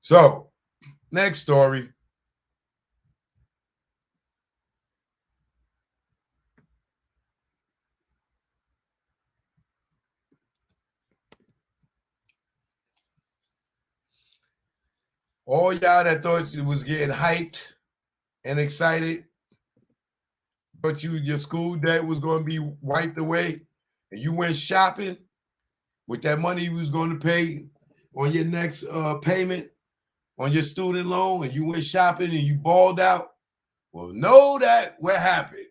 So, next story. All y'all that thought you was getting hyped and excited, but your school debt was going to be wiped away, and you went shopping with that money you was going to pay on your next payment on your student loan, and you went shopping and you balled out. Well, know that what happened.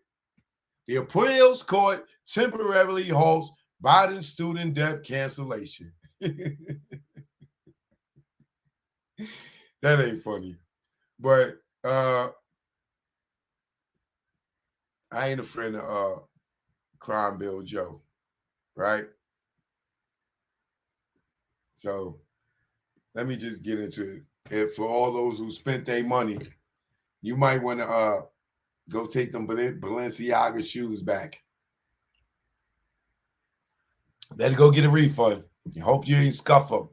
The appeals court temporarily halts Biden student debt cancellation. That ain't funny. But I ain't a friend of Crime Bill Joe, right? So let me just get into it. If for all those who spent their money, you might want to go take them Balenciaga shoes back. Better go get a refund. I hope you ain't scuff them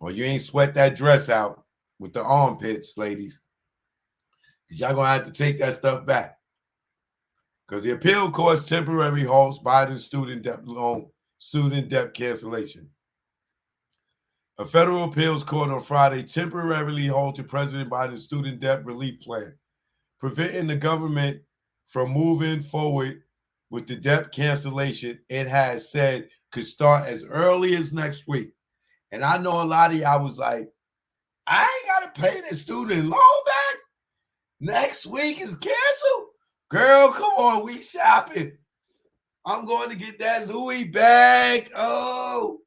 or you ain't sweat that dress out with the armpits, ladies. Because y'all going to have to take that stuff back. Because the appeal court's temporary halts Biden student debt cancellation. A federal appeals court on Friday temporarily halted President Biden's student debt relief plan, preventing the government from moving forward with the debt cancellation it has said could start as early as next week. And I know a lot of y'all was like, I ain't got to pay this student loan back. Next week is canceled. Girl, come on, we shopping. I'm going to get that Louis bag. Oh,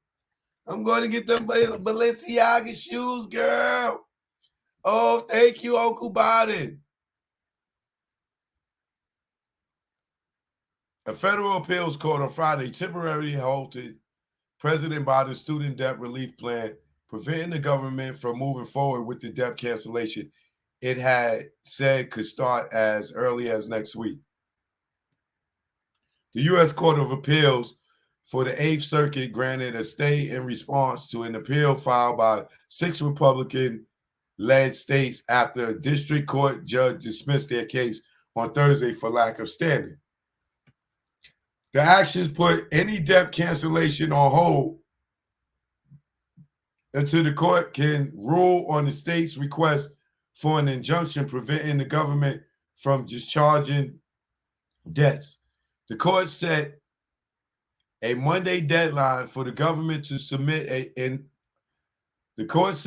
I'm going to get them Balenciaga shoes, girl. Oh, thank you, Uncle Biden. A federal appeals court on Friday temporarily halted President Biden's student debt relief plan, preventing the government from moving forward with the debt cancellation it had said could start as early as next week. The U.S. Court of Appeals for the Eighth Circuit granted a stay in response to an appeal filed by 6 Republican-led states after a district court judge dismissed their case on Thursday for lack of standing. The actions put any debt cancellation on hold until the court can rule on the state's request for an injunction preventing the government from discharging debts. The court set a Monday deadline for the government to submit a government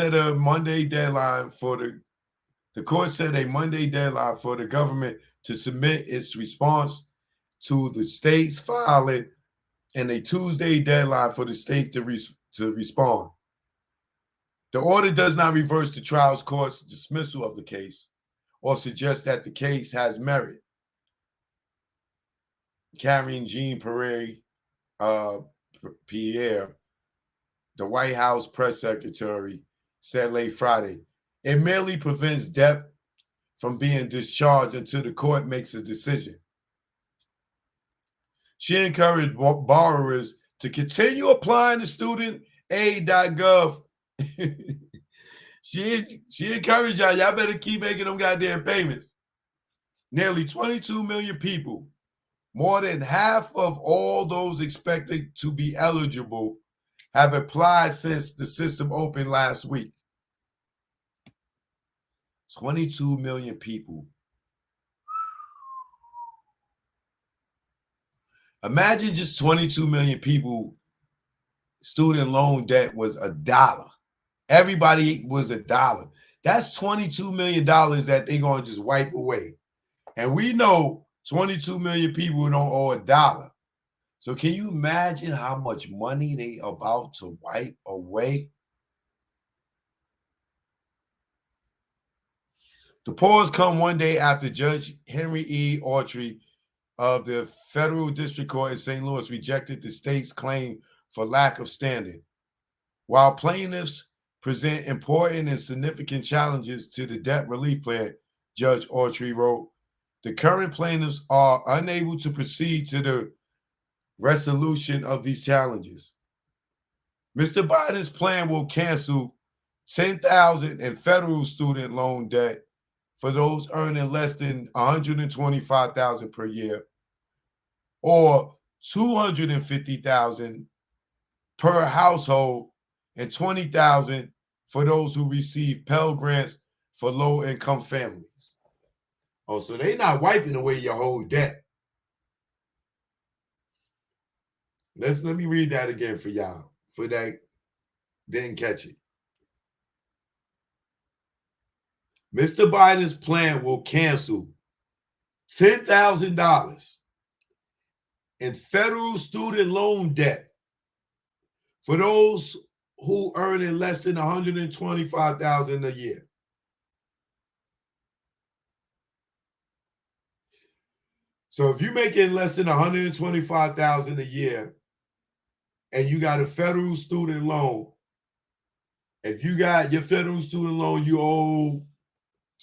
to submit its response to the state's filing and a Tuesday deadline for the state to respond. The order does not reverse the trial court's dismissal of the case or suggest that the case has merit. Karine Jean-Pierre, the White House press secretary, said late Friday, it merely prevents debt from being discharged until the court makes a decision. She encouraged borrowers to continue applying to studentaid.gov. She encouraged y'all better keep making them goddamn payments. Nearly 22 million people, more than half of all those expected to be eligible, have applied since the system opened last week. 22 million people. Imagine just 22 million people, student loan debt was $1. Everybody was $1. That's $22 million that they're going to just wipe away. And we know 22 million people don't owe $1. So can you imagine how much money they about to wipe away? The pause come one day after Judge Henry E. Autry of the Federal District Court in St. Louis rejected the state's claim for lack of standing. While plaintiffs present important and significant challenges to the debt relief plan, Judge Autry wrote, the current plaintiffs are unable to proceed to the resolution of these challenges. Mr. Biden's plan will cancel $10,000 in federal student loan debt for those earning less than $125,000 per year, or $250,000 per household, and $20,000 for those who receive Pell Grants for low-income families. Oh, so they're not wiping away your whole debt. Let me read that again for y'all, for that didn't catch it. Mr. Biden's plan will cancel $10,000 in federal student loan debt for those who earn less than $125,000 a year. So if you're making less than $125,000 a year and you got a federal student loan, if you got your federal student loan, you owe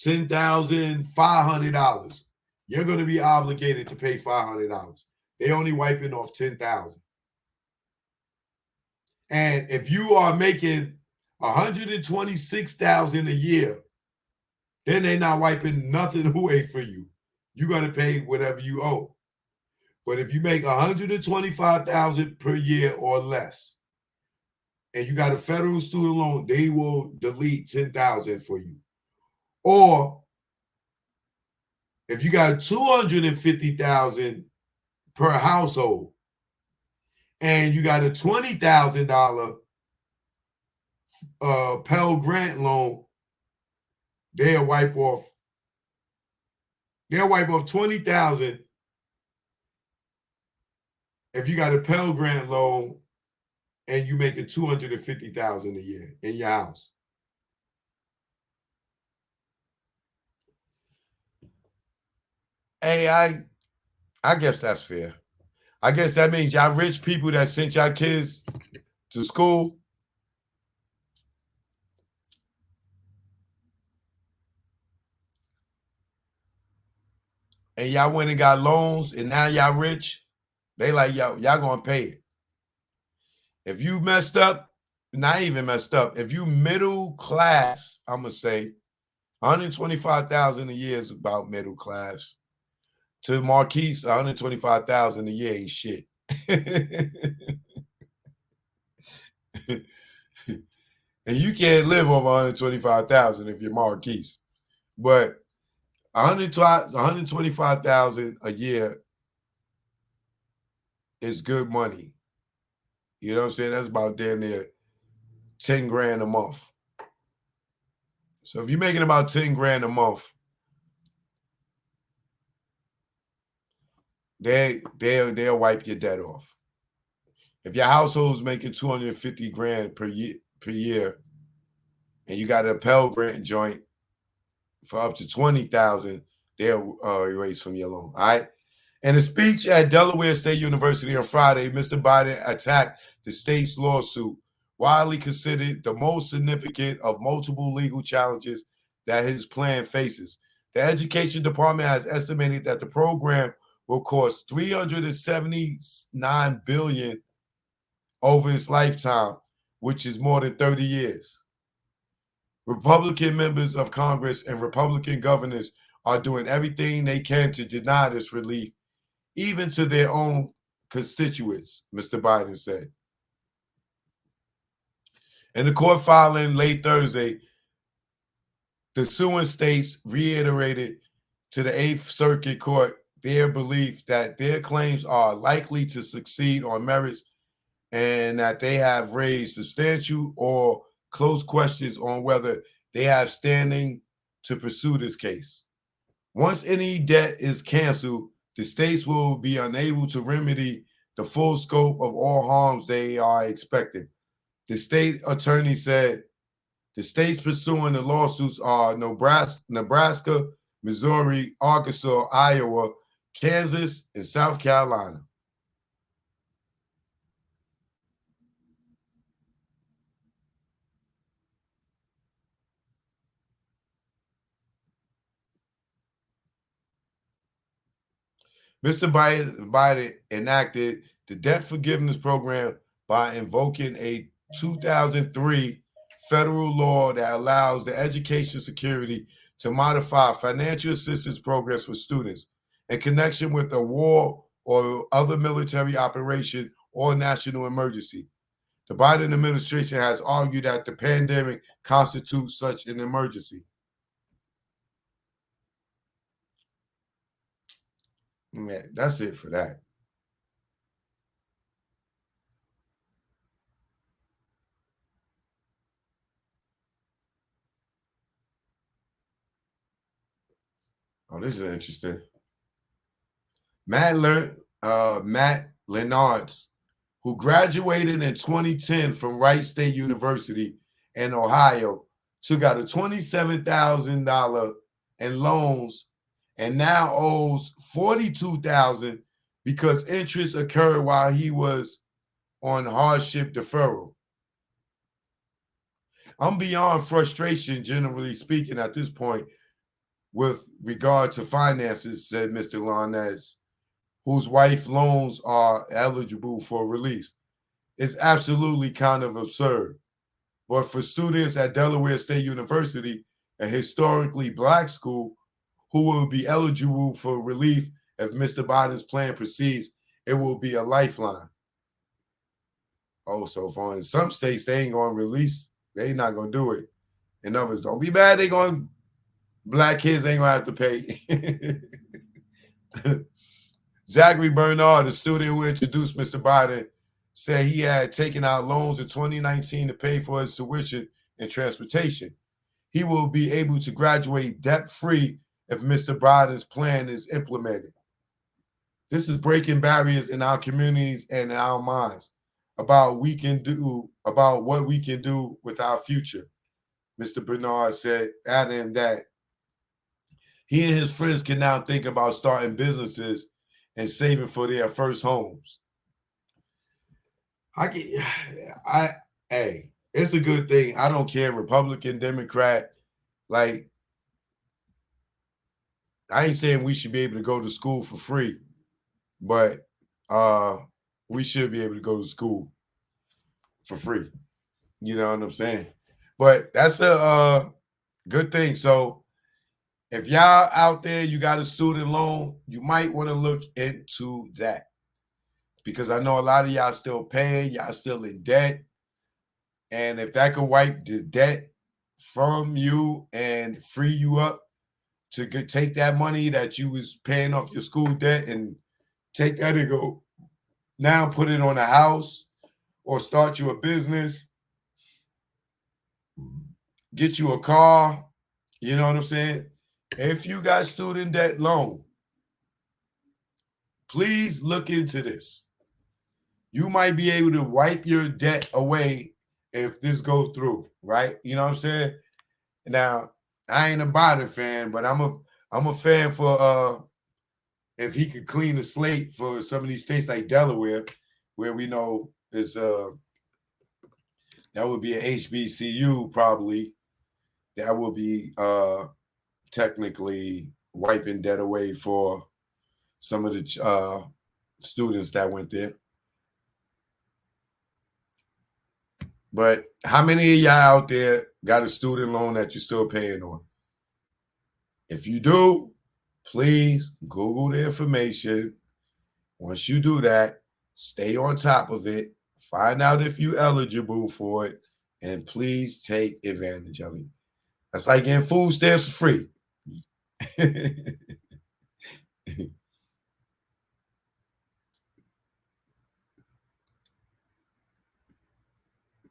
$10,500, you're going to be obligated to pay $500. They only wiping off $10,000. And if you are making $126,000 a year, then they're not wiping nothing away for you. You're going to pay whatever you owe. But if you make $125,000 per year or less, and you got a federal student loan, they will delete $10,000 for you. Or if you got $250,000 per household, and you got a $20,000 Pell Grant loan, they'll wipe off $20,000 if you got a Pell Grant loan and you making $250,000 a year in your house. Hey, I guess that's fair. I guess that means y'all rich people that sent y'all kids to school, and y'all went and got loans, and now y'all rich, they like, y'all gonna pay it. If you messed up, not even messed up, if you middle class, I'm gonna say $125,000 a year is about middle class. To Marquise, $125,000 a year ain't shit. And you can't live over $125,000 if you're Marquise. But $125,000 a year is good money. You know what I'm saying? That's about damn near 10 grand a month. So if you're making about 10 grand a month, they'll wipe your debt off. If your household's making 250 grand per year, and you got a Pell Grant joint for up to 20,000, they'll erase from your loan. All right. In a speech at Delaware State University on Friday, Mr. Biden attacked the state's lawsuit, widely considered the most significant of multiple legal challenges that his plan faces. The Education Department has estimated that the program will cost $379 billion over its lifetime, which is more than 30 years. Republican members of Congress and Republican governors are doing everything they can to deny this relief, even to their own constituents, Mr. Biden said. In the court filing late Thursday, the suing states reiterated to the Eighth Circuit Court their belief that their claims are likely to succeed on merits and that they have raised substantial or close questions on whether they have standing to pursue this case. Once any debt is canceled, the states will be unable to remedy the full scope of all harms they are expecting. The state attorney said the states pursuing the lawsuits are Nebraska, Missouri, Arkansas, Iowa, Kansas, and South Carolina. Mr. Biden enacted the debt forgiveness program by invoking a 2003 federal law that allows the Education Security to modify financial assistance programs for students in connection with a war or other military operation or national emergency. The Biden administration has argued that the pandemic constitutes such an emergency. Man, that's it for that. Oh, this is interesting. Matt Lenards, who graduated in 2010 from Wright State University in Ohio, took out a $27,000 in loans and now owes $42,000 because interest occurred while he was on hardship deferral. I'm beyond frustration, generally speaking, at this point with regard to finances, said Mr. Larnez, whose wife loans are eligible for release. It's absolutely kind of absurd. But for students at Delaware State University, a historically black school, who will be eligible for relief if Mr. Biden's plan proceeds, it will be a lifeline. Oh, so far in some states, they ain't going to release. They not going to do it. In others, don't be mad. They going, black kids ain't going to have to pay. Zachary Bernard, the student who introduced Mr. Biden, said he had taken out loans in 2019 to pay for his tuition and transportation. He will be able to graduate debt-free if Mr. Biden's plan is implemented. This is breaking barriers in our communities and in our minds about what we can do with our future, Mr. Bernard said, adding that he and his friends can now think about starting businesses and saving for their first homes. Hey, it's a good thing. I don't care, Republican, Democrat. Like, I ain't saying we should be able to go to school for free, but we should be able to go to school for free. You know what I'm saying? But that's a good thing. So if y'all out there, you got a student loan, you might want to look into that. Because I know a lot of y'all still paying, y'all still in debt. And if that could wipe the debt from you and free you up to take that money that you was paying off your school debt and take that and go now put it on a house or start you a business, get you a car, you know what I'm saying? If you got student debt loan, please look into this. You might be able to wipe your debt away if this goes through, right? You know what I'm saying? Now, I ain't a Biden fan, but I'm a fan for if he could clean the slate for some of these states like Delaware, where we know is that would be an HBCU probably. That will be technically wiping debt away for some of the students that went there. But how many of y'all out there got a student loan that you're still paying on? If you do, please Google the information. Once you do that, stay on top of it. Find out if you're eligible for it, and please take advantage of it. That's like getting food stamps for free.